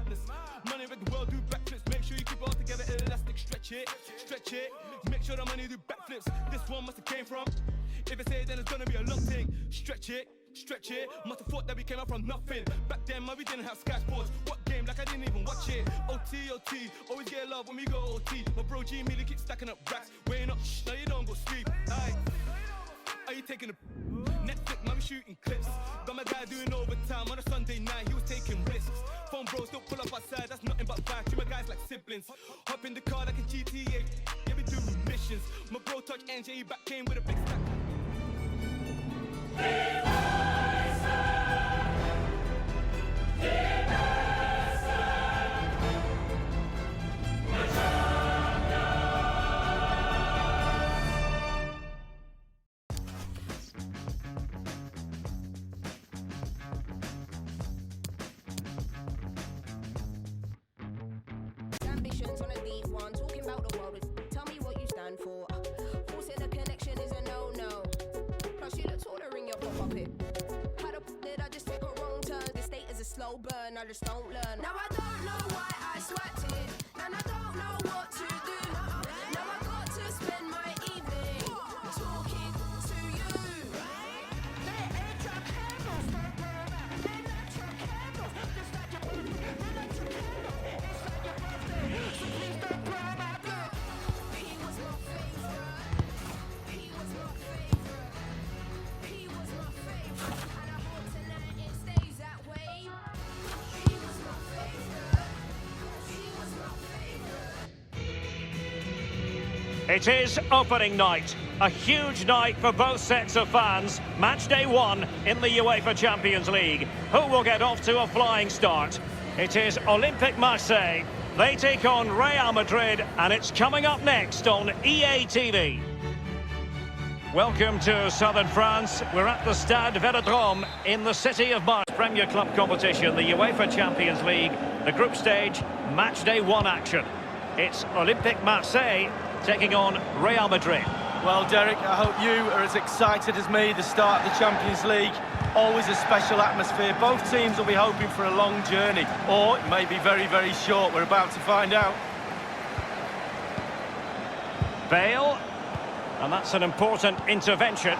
madness. Money with the world do backflips. Make sure you keep it all together, elastic, stretch it, stretch it. Make sure the money do backflips. This one must have came from. If I say it, then it's gonna be a long thing. Stretch it, stretch it. Must have thought that we came out from nothing. Back then, man, we didn't have Sky Sports. What game? Like I didn't even watch it. OT, OT. Always get love when we go OT. My bro G immediately keeps stacking up racks. Weighing up, shh, now you don't go sleep. Aye. Are you taking a Netflix, man, we shooting clips. Got my guy doing overtime on a Sunday night, he was taking risks. Phone bros don't pull up outside, that's nothing but bad. You my guys like siblings. Hop in the car like a GTA, yeah, we do missions. My bro touch NJ, he back came with a big stack. Ambitions on a deep one, talking about the world. Tell me what you stand for. Forcing a connection is a no-no. Plus you look taller in your pop-up it. How the did I just take a wrong turn? The state is a slow burn, I just don't learn. Now I don't know why I sweat it, and I don't know what to do. Now I got to spend my evening talking to you. It is opening night, a huge night for both sets of fans. Match day one in the UEFA Champions League. Who will get off to a flying start? It is Olympique Marseille. They take on Real Madrid, and it's coming up next on EA TV. Welcome to southern France. We're at the Stade Vélodrome in the city of Marseille. Premier Club competition, the UEFA Champions League, the group stage, match day one action. It's Olympique Marseille taking on Real Madrid. Well, Derek, I hope you are as excited as me. The start of the Champions League, always a special atmosphere. Both teams will be hoping for a long journey, or it may be very, very short. We're about to find out. Bale, and that's an important intervention.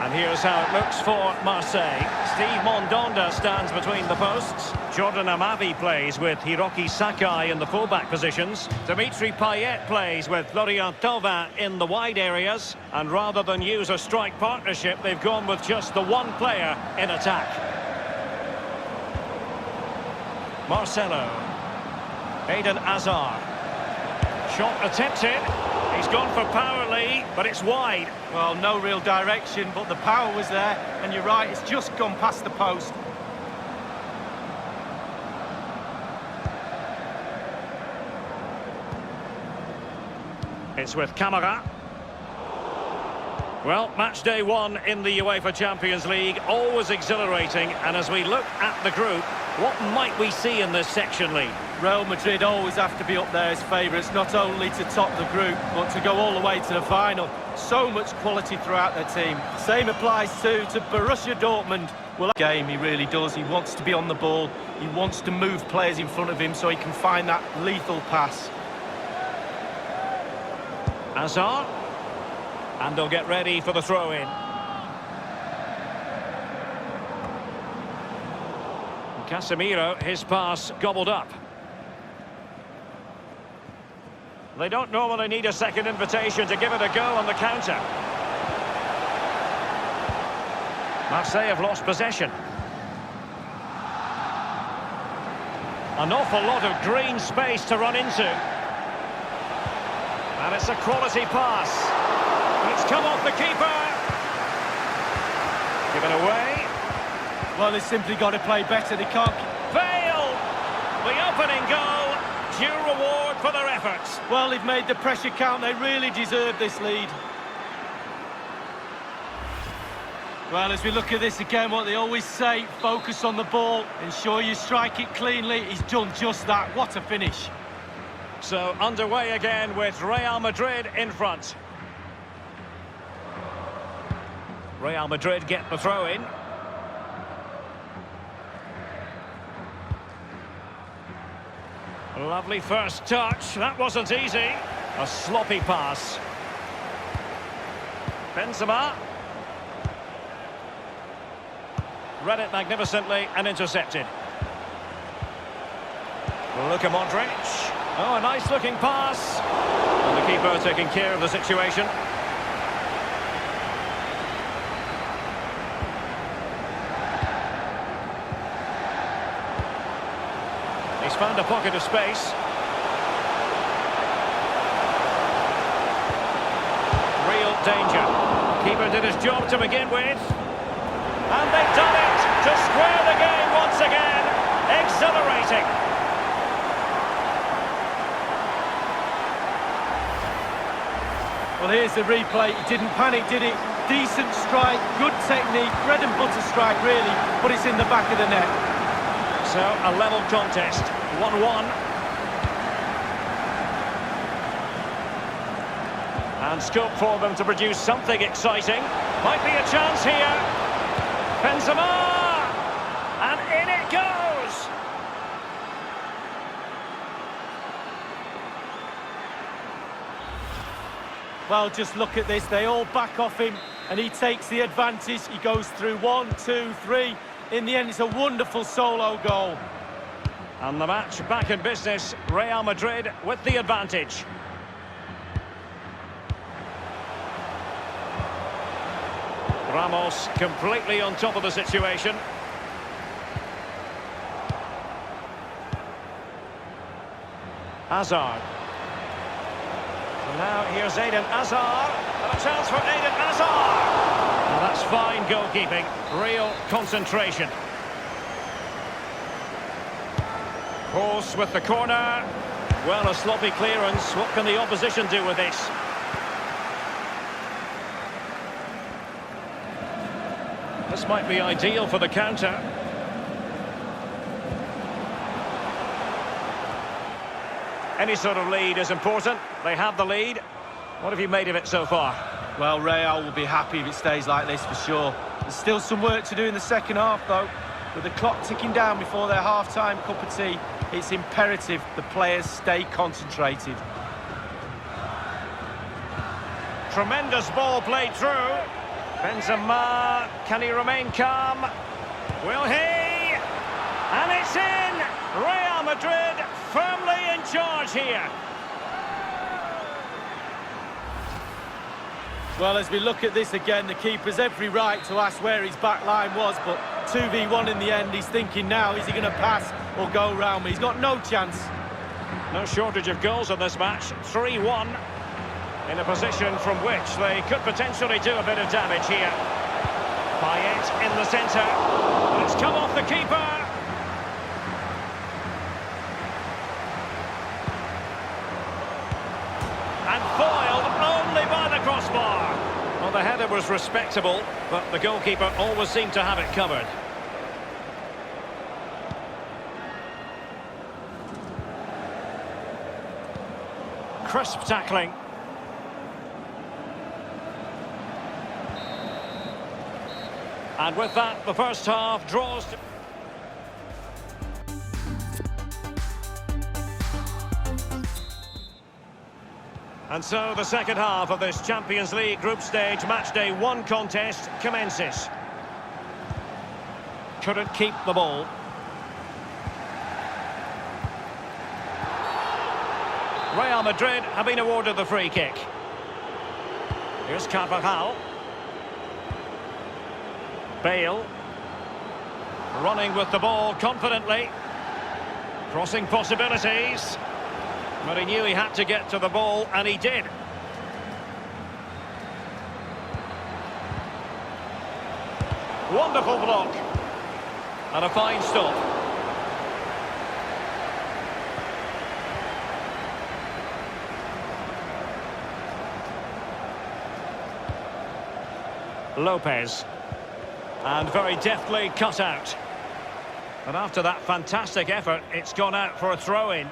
And here's how it looks for Marseille. Steve Mondonda stands between the posts. Jordan Amavi plays with Hiroki Sakai in the fullback positions. Dimitri Payet plays with Florian Thauvin in the wide areas. And rather than use a strike partnership, they've gone with just the one player in attack. Marcelo. Eden Hazard. Shot attempted. He's gone for power, Lee, but it's wide. Well, no real direction, but the power was there. And you're right, it's just gone past the post. It's with Camara. Well, match day one in the UEFA Champions League, always exhilarating. And as we look at the group, what might we see in this section, Lee? Real Madrid always have to be up there as favourites, not only to top the group, but to go all the way to the final. So much quality throughout their team. Same applies too to Borussia Dortmund. Well, game, he really does. He wants to be on the ball. He wants to move players in front of him so he can find that lethal pass. Hazard. And they'll get ready for the throw-in. Casemiro, his pass gobbled up. They don't normally need a second invitation to give it a go on the counter. Marseille have lost possession. An awful lot of green space to run into. And it's a quality pass. And it's come off the keeper. Given away. Well, they've simply got to play better. They can't... Bale! The opening goal. Due reward for their efforts. Well, they've made the pressure count. They really deserve this lead. Well, as we look at this again, what they always say, focus on the ball, ensure you strike it cleanly. He's done just that. What a finish. So, underway again with Real Madrid in front. Real Madrid get the throw-in. Lovely first touch. That wasn't easy. A sloppy pass. Benzema. Read it magnificently and intercepted. Luka Modric. Oh, a nice looking pass. And the keeper taking care of the situation. He's found a pocket of space. Real danger. Keeper did his job to begin with. And they've done it to square the game once again. Exhilarating. Well, here's the replay. He didn't panic, did he? Decent strike, good technique, bread and butter strike, really, but it's in the back of the net. So, a level contest, 1-1. And scope for them to produce something exciting. Might be a chance here. Benzema! And in it goes! Well, just look at this. They all back off him, and he takes the advantage. He goes through 1, 2, 3. In the end, it's a wonderful solo goal. And the match back in business. Real Madrid with the advantage. Ramos completely on top of the situation. Hazard. And now here's Eden Hazard. And a chance for Eden Hazard. Now that's fine goalkeeping. Real concentration. Horse with the corner. Well, a sloppy clearance. What can the opposition do with this? This might be ideal for the counter. Any sort of lead is important. They have the lead. What have you made of it so far? Well, Real will be happy if it stays like this for sure. There's still some work to do in the second half, though. With the clock ticking down before their half-time cup of tea, it's imperative the players stay concentrated. Tremendous ball played through. Benzema, can he remain calm? Will he? And it's in! Real Madrid firmly in charge here. Well, as we look at this again, the keeper's every right to ask where his back line was, but 2v1 in the end. He's thinking now, is he going to pass or go round me? He's got no chance. No shortage of goals in this match. 3-1. In a position from which they could potentially do a bit of damage here. Payet in the centre. It's come off the keeper. And foiled only by the crossbar. Well, the header was respectable, but the goalkeeper always seemed to have it covered. Crisp tackling. And with that, the first half draws to... And so the second half of this Champions League group stage matchday 1 contest commences. Couldn't keep the ball. Real Madrid have been awarded the free kick. Here's Carvajal. Bale. Running with the ball confidently. Crossing possibilities. But he knew he had to get to the ball, and he did. Wonderful block. And a fine stop. Lopez. And very deftly cut out. And after that fantastic effort, it's gone out for a throw-in.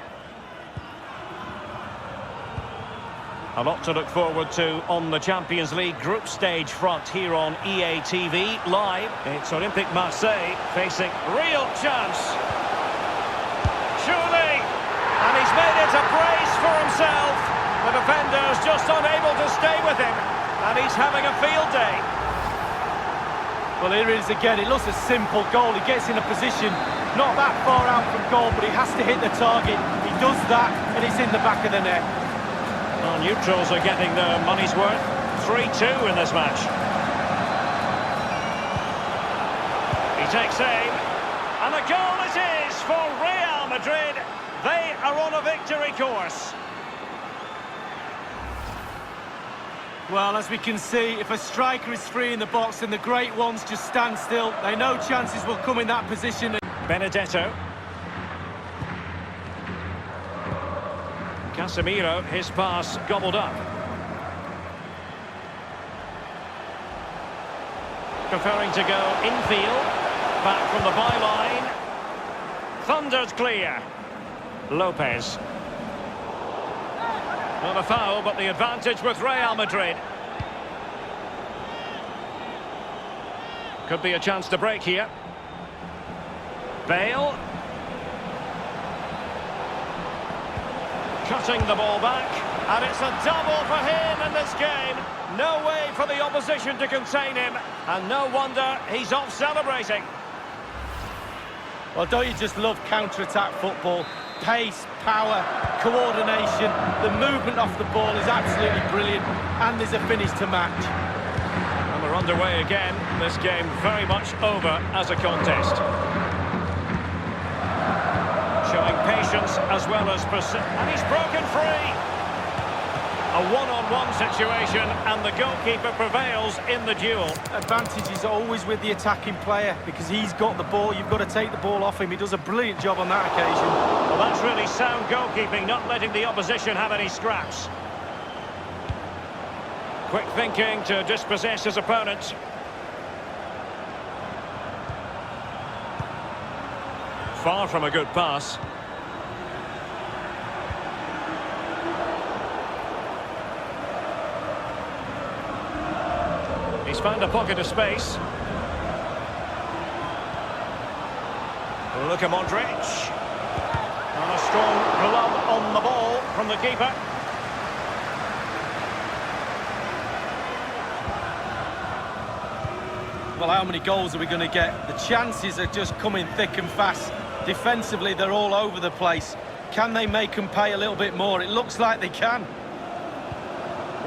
A lot to look forward to on the Champions League group stage front here on EA TV Live. It's Olympique Marseille facing real chance. Surely! And he It's a brace for himself. The defender's just unable to stay with him, and he's having a field day. Well, here it is again. It looks a simple goal. He gets in a position not that far out from goal, but he has to hit the target. He does that, and it's in the back of the net. Well, neutrals are getting their money's worth. 3-2 in this match. He takes aim, and a goal it is for Real Madrid. They are on a victory course. Well, as we can see, if a striker is free in the box and the great ones just stand still, they know chances will come in that position. Benedetto. Casemiro, his pass gobbled up. Preferring to go infield, back from the byline. Thundered clear. Lopez. Not a foul, but the advantage with Real Madrid. Could be a chance to break here. Bale. Cutting the ball back, and it's a double for him in this game. No way for the opposition to contain him, and no wonder he's off celebrating. Well, don't you just love counter-attack football? Pace, power, coordination, the movement off the ball is absolutely brilliant, and there's a finish to match. And we're underway again. This game very much over as a contest. Showing patience as well as and he's broken free. A one-on-one situation, and the goalkeeper prevails in the duel. Advantage is always with the attacking player because he's got the ball. You've got to take the ball off him. He does a brilliant job on that occasion. Well, that's really sound goalkeeping, not letting the opposition have any scraps. Quick thinking to dispossess his opponent. Far from a good pass. He's found a pocket of space. Luka Modric. And a strong glove on the ball from the keeper. Well, how many goals are we going to get? The chances are just coming thick and fast. Defensively, they're all over the place. Can they make them pay a little bit more? It looks like they can.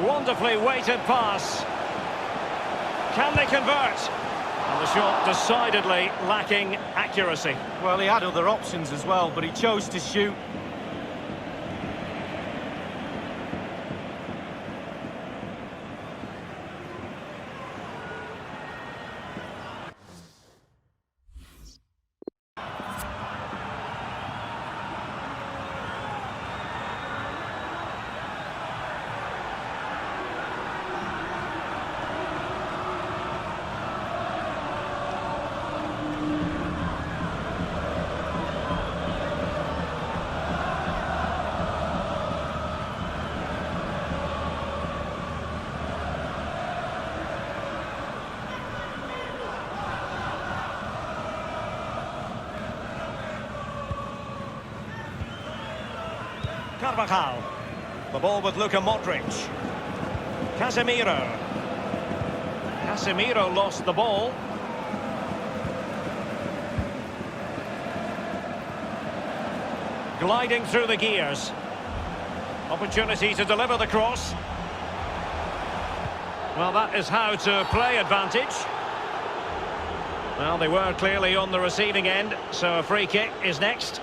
Wonderfully weighted pass. Can they convert? And the shot decidedly lacking accuracy. Well, he had other options as well, but he chose to shoot. Carvajal. The ball with Luka Modric. Casemiro. Casemiro lost the ball. Gliding through the gears. Opportunity to deliver the cross. Well, that is how to play advantage. Well, they were clearly on the receiving end, so a free kick is next.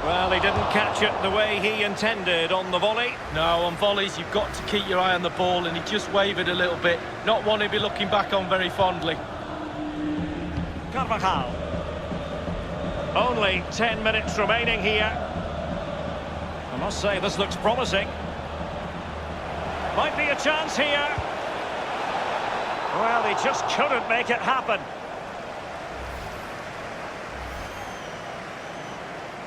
Well, he didn't catch it the way he intended on the volley. No, on volleys, you've got to keep your eye on the ball, and he just wavered a little bit. Not one he'd be looking back on very fondly. Carvajal. Only 10 minutes remaining here. I must say, this looks promising. Might be a chance here. Well, he just couldn't make it happen.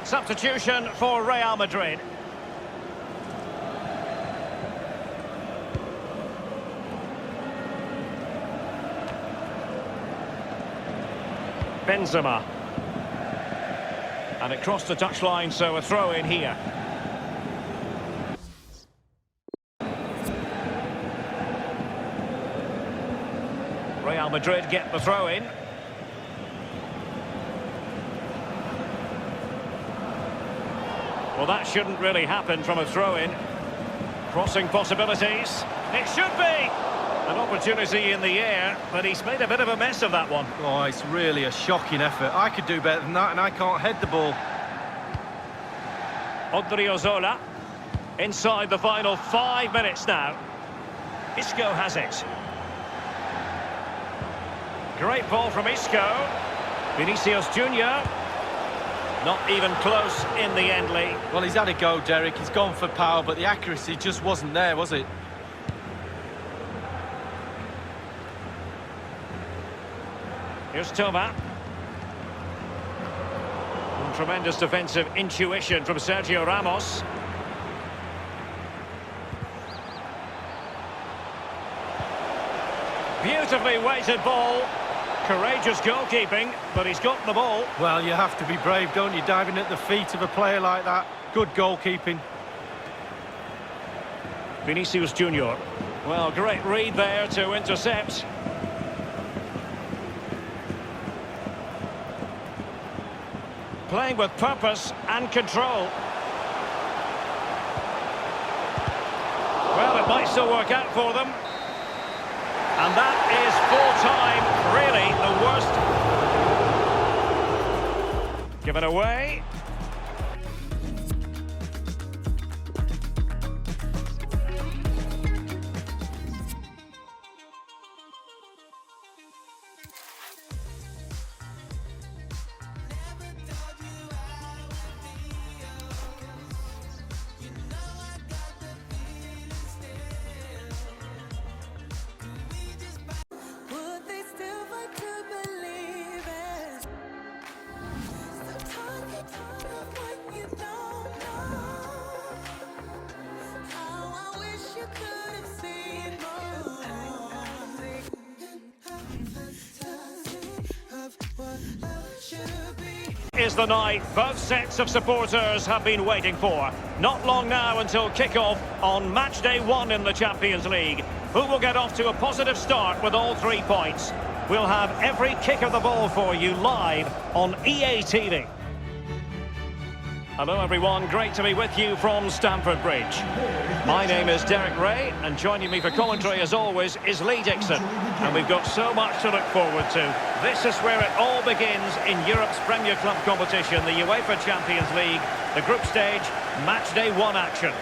Substitution for Real Madrid. Benzema. And it crossed the touchline, so a throw in here. Real Madrid get the throw in. Well, that shouldn't really happen from a throw in. Crossing possibilities. It should be! An opportunity in the air, but he's made a bit of a mess of that one. Oh, it's really a shocking effort. I could do better than that, and I can't head the ball. Odriozola. Inside the final 5 minutes now. Isco has it. Great ball from Isco. Vinicius Junior. Not even close in the end, Lee. Well, he's had a go, Derek. He's gone for power, but the accuracy just wasn't there, was it? Here's Toma. And tremendous defensive intuition from Sergio Ramos. Beautifully weighted ball. Courageous goalkeeping, but he's got the ball. Well, you have to be brave, don't you, diving at the feet of a player like that. Good goalkeeping. Vinicius Junior. Well, great read there to intercept. Playing with purpose and control. Well, it might still work out for them. And that is full time, really the worst. Given away. Is the night both sets of supporters have been waiting for. Not long now until kick-off on match day 1 in the Champions League. Who will get off to a positive start with all 3 points? We'll have every kick of the ball for you live on EA TV. Hello everyone, great to be with you from Stamford Bridge. My name is Derek Ray, and joining me for commentary as always is Lee Dixon. And we've got so much to look forward to. This is where it all begins in Europe's Premier Club competition, the UEFA Champions League, the group stage, match day 1 action.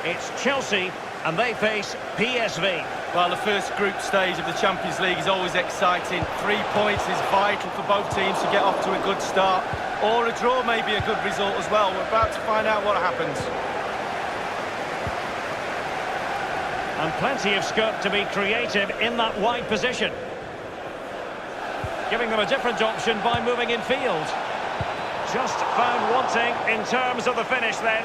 It's Chelsea and they face PSV. Well, the first group stage of the Champions League is always exciting. 3 points is vital for both teams to get off to a good start. Or a draw may be a good result as well. We're about to find out what happens. And plenty of scope to be creative in that wide position. Giving them a different option by moving in field. Just found wanting in terms of the finish then.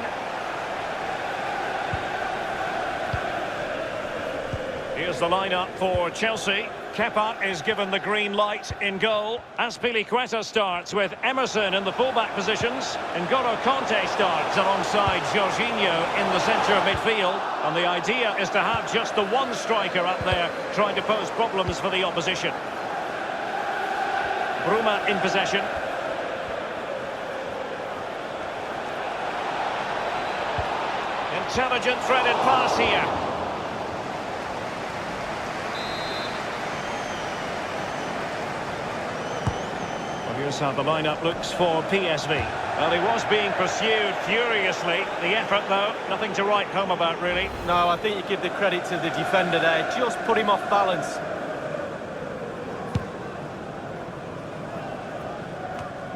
Here's the lineup for Chelsea. Kepa is given the green light in goal. Azpilicueta starts with Emerson in the fullback positions. N'Golo Kanté starts alongside Jorginho in the centre of midfield. And the idea is to have just the one striker up there trying to pose problems for the opposition. Bruma in possession. Intelligent threaded pass here. Here's how the lineup looks for PSV. Well, he was being pursued furiously. The effort, though, nothing to write home about, really. No, I think you give the credit to the defender there. Just put him off balance.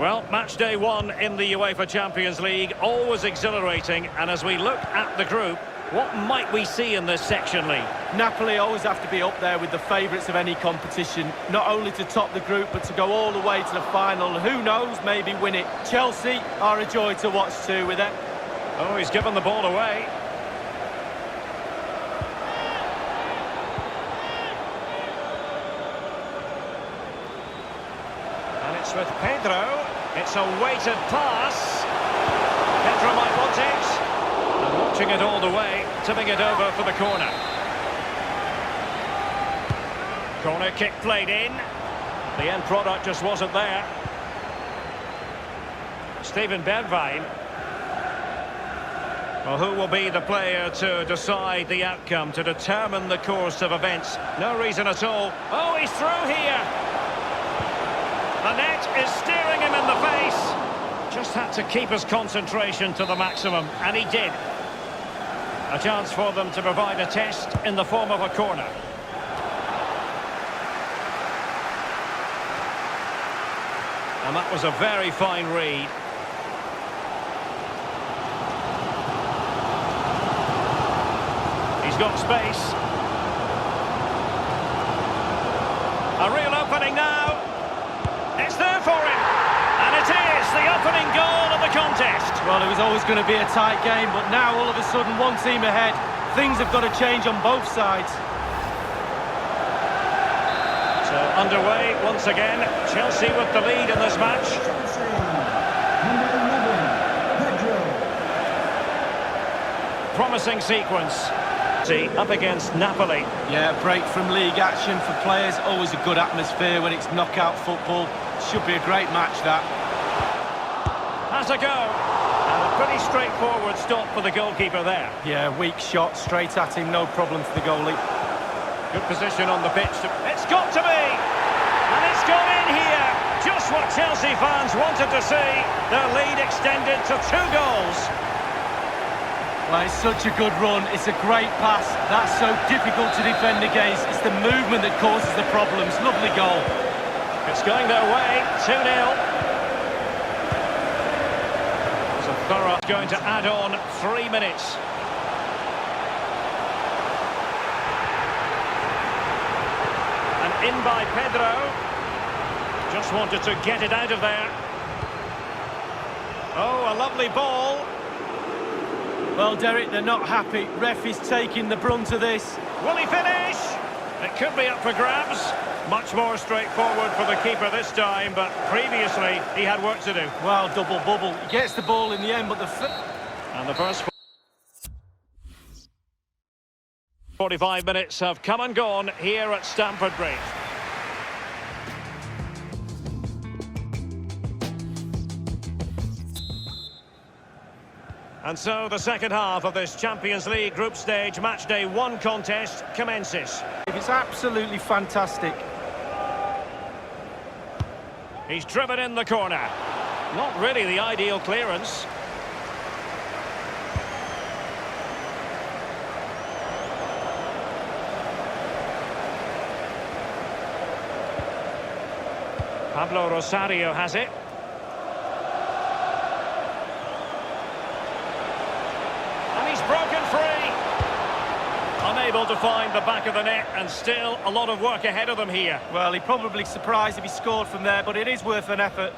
Well, match day 1 in the UEFA Champions League, always exhilarating. And as we look at the group, what might we see in this section, Lee? Napoli always have to be up there with the favourites of any competition, not only to top the group but to go all the way to the final. Who knows, maybe win it. Chelsea are a joy to watch too with it. Oh, he's given the ball away. And it's with Pedro. It's a weighted pass. Pedro might want it. And watching it all the way, tipping it over for the corner. Corner kick played in. The end product just wasn't there. Steven Bergwijn. Well, who will be the player to decide the outcome, to determine the course of events? No reason at all. Oh, he's through here. The net is staring him in the face. Just had to keep his concentration to the maximum, and he did. A chance for them to provide a test in the form of a corner. And that was a very fine read. He's got space. A real opening now. It's there for him. And it is the opening goal of the contest. Well, it was always going to be a tight game, but now all of a sudden one team ahead. Things have got to change on both sides. So underway once again. Chelsea with the lead in this match. Number 11, Pedro. Promising sequence. Up against Napoli. Yeah, break from league action for players. Always a good atmosphere when it's knockout football. Should be a great match, that. Has a go. And a pretty straightforward stop for the goalkeeper there. Yeah, weak shot straight at him. No problem for the goalie. Good position on the pitch. It's got to be! And it's gone in here! Just what Chelsea fans wanted to see. Their lead extended to 2 goals. Well, it's such a good run. It's a great pass. That's so difficult to defend against. It's the movement that causes the problems. Lovely goal. It's going their way. 2-0. So Thorough going to add on 3 minutes. In by Pedro. Just wanted to get it out of there. Oh, a lovely ball. Well, Derek, they're not happy. Ref is taking the brunt of this. Will he finish? It could be up for grabs. Much more straightforward for the keeper this time, but previously he had work to do. Well, double bubble. He gets the ball in the end, but And the first 45 minutes have come and gone here at Stamford Bridge. And so the second half of this Champions League group stage matchday 1 contest commences. it's absolutely fantastic. He's driven in the corner. Not really the ideal clearance. Pablo Rosario has it. And he's broken free. Unable to find the back of the net, and still a lot of work ahead of them here. Well, he'd probably surprised if he scored from there, but it is worth an effort.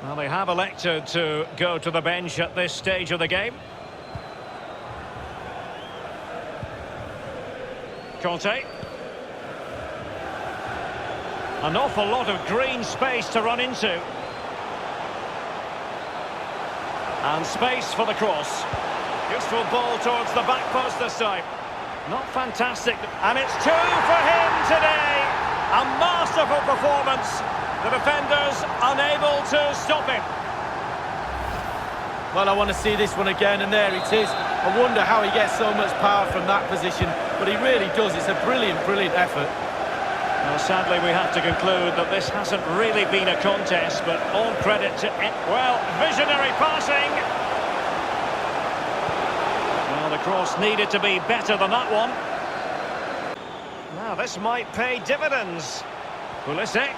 Well, they have elected to go to the bench at this stage of the game. Conte. An awful lot of green space to run into. And space for the cross. Useful ball towards the back post this time. Not fantastic. And it's 2 for him today. A masterful performance. The defenders unable to stop him. Well, I want to see this one again, and there it is. I wonder how he gets so much power from that position, but he really does. It's a brilliant, brilliant effort. Well, sadly, we have to conclude that this hasn't really been a contest, but all credit to... Well, visionary passing. Well, the cross needed to be better than that one. Now, this might pay dividends. Pulisic.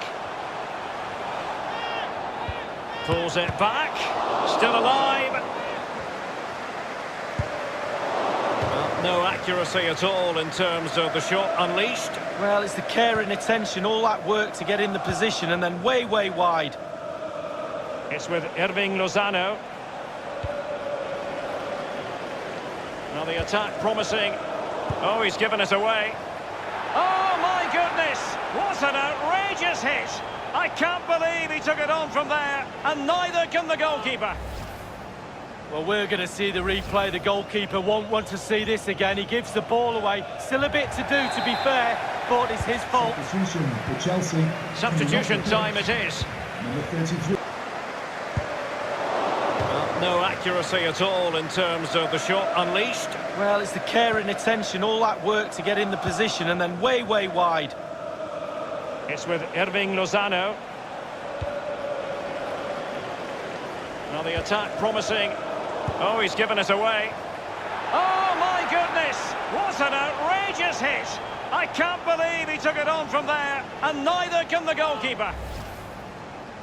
Pulls it back. Still alive. Well, no accuracy at all in terms of the shot unleashed. Well, it's the care and attention, all that work to get in the position, and then way, way wide. It's with Irving Lozano. Now the attack promising. Oh, he's given it away. Oh, my goodness! What What an outrageous hit! I can't believe he took it on from there, and neither can the goalkeeper. Well, we're going to see the replay. The goalkeeper won't want to see this again. He gives the ball away. Still a bit to do, to be fair, but it's his fault. Substitution for Chelsea. Substitution time it is. Number 33. Well, no accuracy at all in terms of the shot unleashed. Well, it's the care and attention, all that work to get in the position, and then way, way wide. It's with Irving Lozano. Now the attack promising. Oh, he's given it away. Oh, my goodness! What an outrageous hit! I can't believe he took it on from there, and neither can the goalkeeper.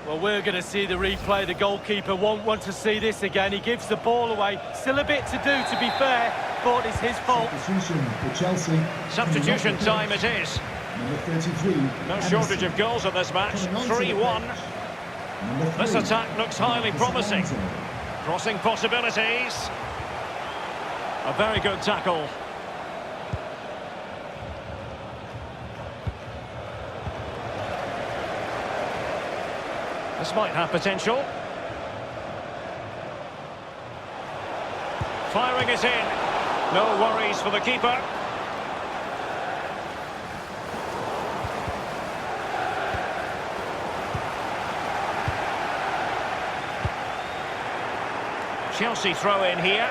Well, we're going to see the replay. The goalkeeper won't want to see this again. He gives the ball away. Still a bit to do, to be fair, but it's his fault. Substitution for Chelsea. Substitution time it is. Number 33. No shortage of goals in this match. 3-1. This attack looks highly promising. Crossing possibilities. A very good tackle. This might have potential. Firing it in. No worries for the keeper. Chelsea throw in here.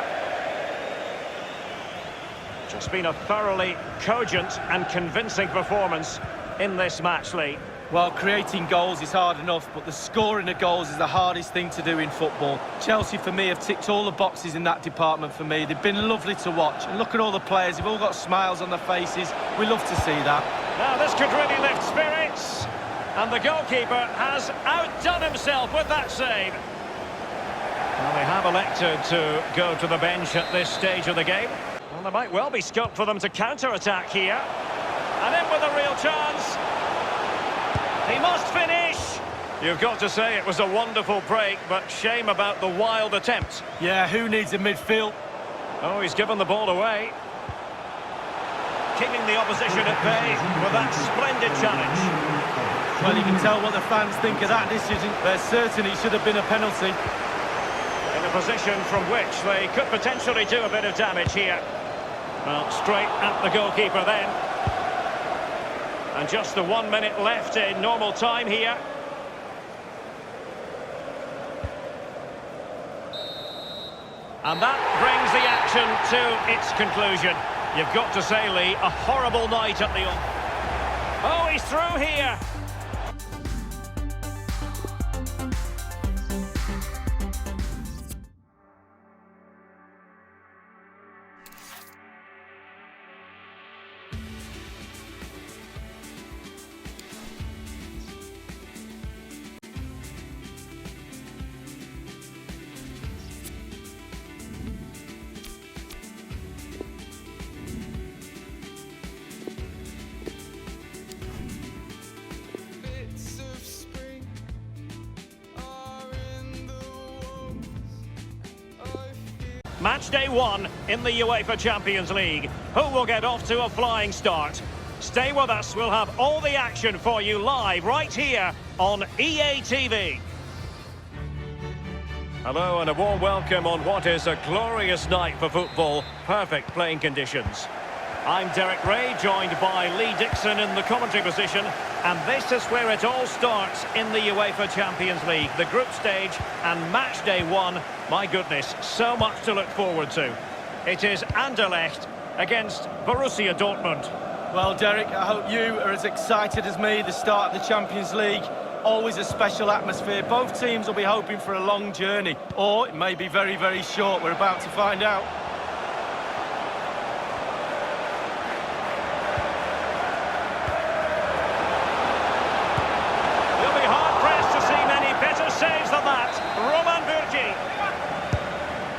Just been a thoroughly cogent and convincing performance in this match, Lee. Well, creating goals is hard enough, but the scoring of goals is the hardest thing to do in football. Chelsea, for me, have ticked all the boxes in that department for me. They've been lovely to watch. And look at all the players. They've all got smiles on their faces. We love to see that. Now, this could really lift spirits. And the goalkeeper has outdone himself with that save. Well, they have elected to go to the bench at this stage of the game. Well, there might well be scope for them to counter-attack here. And in with a real chance. He must finish! You've got to say it was a wonderful break, but shame about the wild attempt. Yeah, who needs a midfield? Oh, he's given the ball away. Keeping the opposition at bay with that splendid challenge. Well, you can tell what the fans think of that decision. There certainly should have been a penalty. In a position from which they could potentially do a bit of damage here. Well, straight at the goalkeeper then. And just the 1 minute left in normal time here. And that brings the action to its conclusion. You've got to say, Lee, a horrible night at the... Oh, he's through here. Match day 1 in the UEFA Champions League. Who will get off to a flying start? Stay with us, we'll have all the action for you live right here on EA TV. Hello and a warm welcome on what is a glorious night for football. Perfect playing conditions. I'm Derek Ray, joined by Lee Dixon in the commentary position, and this is where it all starts in the UEFA Champions League, the group stage and match day 1. My goodness, so much to look forward to. It is Anderlecht against Borussia Dortmund. Well, Derek, I hope you are as excited as me. The start of the Champions League, always a special atmosphere. Both teams will be hoping for a long journey, or it may be very, very short. We're about to find out.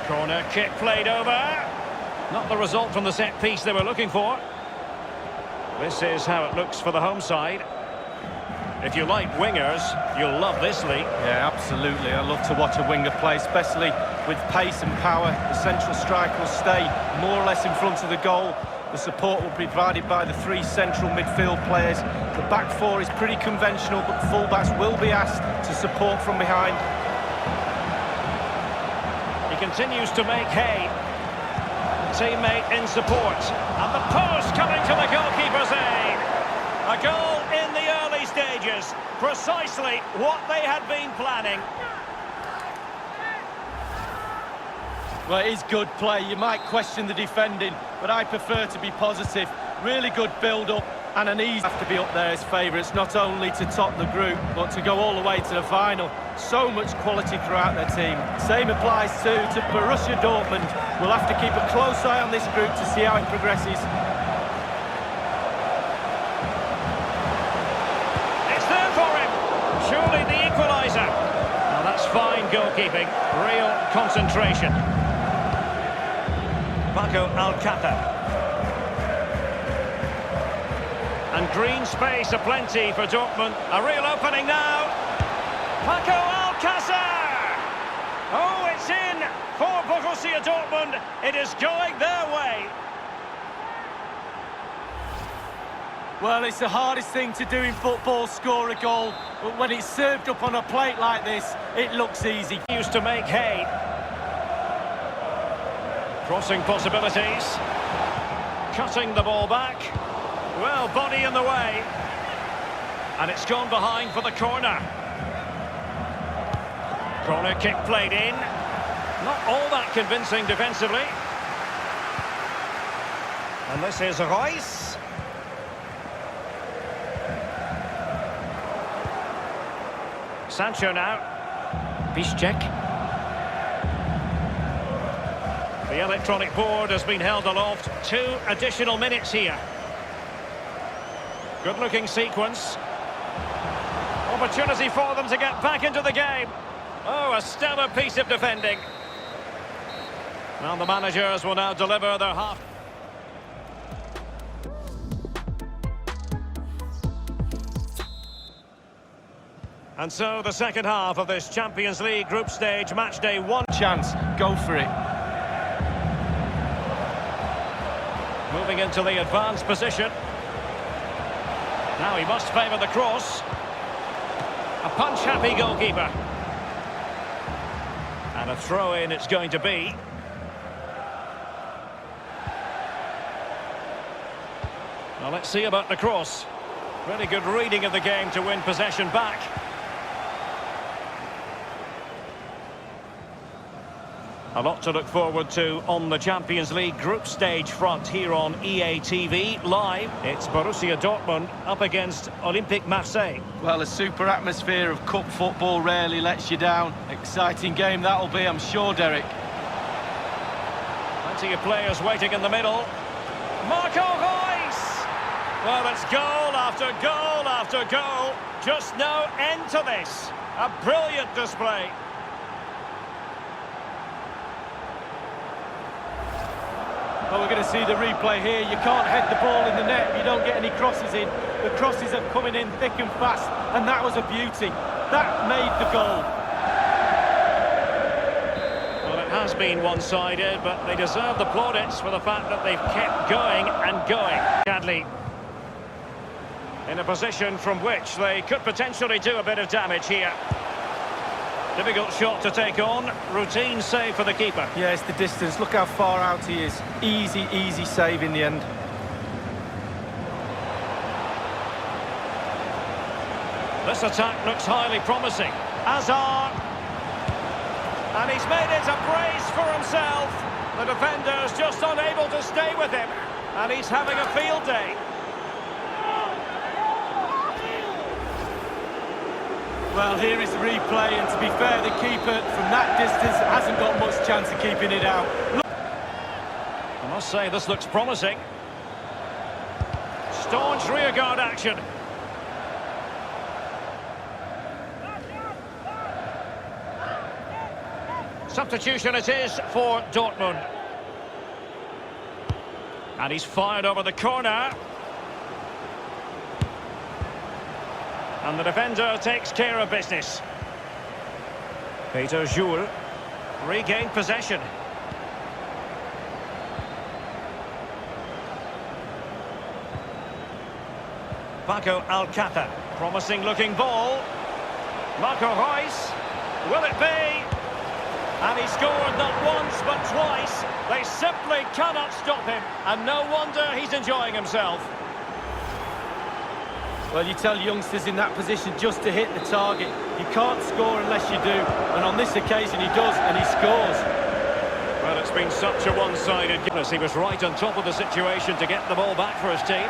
Corner kick played over. Not the result from the set piece they were looking for. This is how it looks for the home side. If you like wingers, you'll love this, Lee. Yeah, absolutely. I love to watch a winger play, especially with pace and power. The central striker will stay more or less in front of the goal. The support will be provided by the three central midfield players. The back four is pretty conventional, but fullbacks will be asked to support from behind. He continues to make hay. Teammate in support. And the post coming to the goalkeeper's aid. A goal in the early stages. Precisely what they had been planning. Well, it is good play. You might question the defending, but I prefer to be positive. Really good build-up and an easy have to be up there as favourites, not only to top the group, but to go all the way to the final. So much quality throughout their team. Same applies to Borussia Dortmund. We'll have to keep a close eye on this group to see how it progresses. It's there for him. Surely the equaliser. Now that's fine goalkeeping. Real concentration. Paco Alcácer. And green space aplenty for Dortmund. A real opening now. Paco Alcácer! Oh, it's in for Borussia Dortmund. It is going their way. Well, it's the hardest thing to do in football, score a goal. But when it's served up on a plate like this, it looks easy. Used to make hay. Crossing possibilities. Cutting the ball back. Well, body in the way. And it's gone behind for the corner. Corner kick played in. Not all that convincing defensively. And this is Reus. Sancho now. Piszczek. The electronic board has been held aloft. 2 additional minutes here. Good-looking sequence. Opportunity for them to get back into the game. Oh, a stellar piece of defending. Well, the managers will now deliver their half. And so the second half of this Champions League group stage match day 1. Chance, go for it. Moving into the advanced position. Now he must favour the cross. A punch-happy goalkeeper. And a throw-in it's going to be. Now let's see about the cross. Really good reading of the game to win possession back. A lot to look forward to on the Champions League group stage front here on EA TV. Live, it's Borussia Dortmund up against Olympique Marseille. Well, a super atmosphere of cup football rarely lets you down. Exciting game that'll be, I'm sure, Derek. Plenty of players waiting in the middle. Marco Reus! Well, it's goal after goal after goal. Just no end to this. A brilliant display. Well, we're going to see the replay here. You can't head the ball in the net if you don't get any crosses in. The crosses are coming in thick and fast, and that was a beauty. That made the goal. Well, it has been one-sided, but they deserve the plaudits for the fact that they've kept going and going. Sadly, in a position from which they could potentially do a bit of damage here. Difficult shot to take on. Routine save for the keeper. Yeah, it's the distance. Look how far out he is. Easy, easy save in the end. This attack looks highly promising. Hazard. And he's made it a brace for himself. The defender's just unable to stay with him. And he's having a field day. Well, here is the replay, and to be fair, the keeper from that distance hasn't got much chance of keeping it out. I must say, this looks promising. Staunch rearguard action. Substitution it is for Dortmund. And he's fired over the corner. And the defender takes care of business. Peter Jules regained possession. Paco Alcácer, promising looking ball. Marco Reus, will it be? And he scored not once but twice. They simply cannot stop him, and no wonder he's enjoying himself. Well, you tell youngsters in that position just to hit the target. You can't score unless you do, and on this occasion he does, and he scores. Well, it's been such a one-sided goodness. He was right on top of the situation to get the ball back for his team.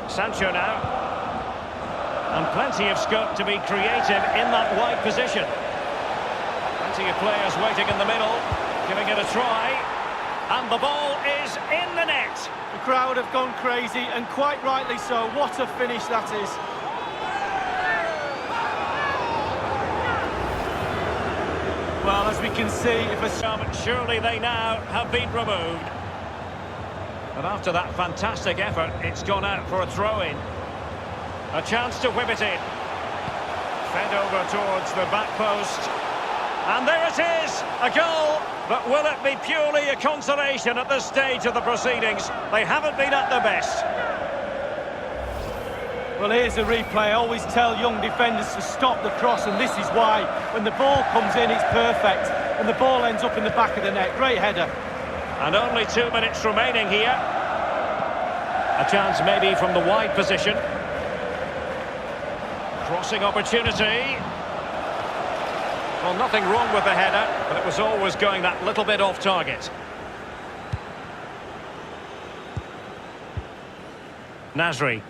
Sancho now. And plenty of scope to be creative in that wide position. Plenty of players waiting in the middle, giving it a try. And the ball is in the net. The crowd have gone crazy, and quite rightly so. What a finish that is. Well, as we can see, if a... Surely they now have been removed. But after that fantastic effort, it's gone out for a throw-in. A chance to whip it in. Fed over towards the back post. And there it is, a goal. But will it be purely a consolation at this stage of the proceedings? They haven't been at their best. Well, here's a replay. I always tell young defenders to stop the cross, and this is why. When the ball comes in, it's perfect. And the ball ends up in the back of the net. Great header. And only 2 minutes remaining here. A chance maybe from the wide position. Crossing opportunity. Well, nothing wrong with the header, but it was always going that little bit off target. Nasri.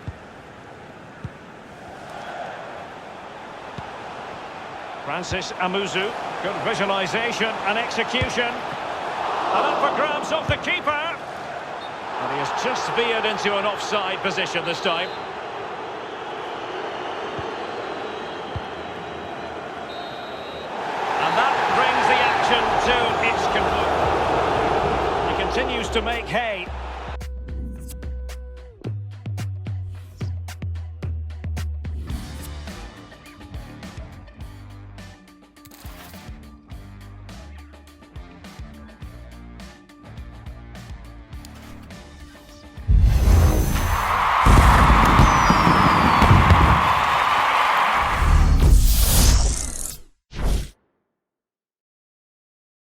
Francis Amuzu. Good visualisation and execution. And up for grabs off the keeper. And he has just veered into an offside position this time. To its conclusion. He continues to make hay.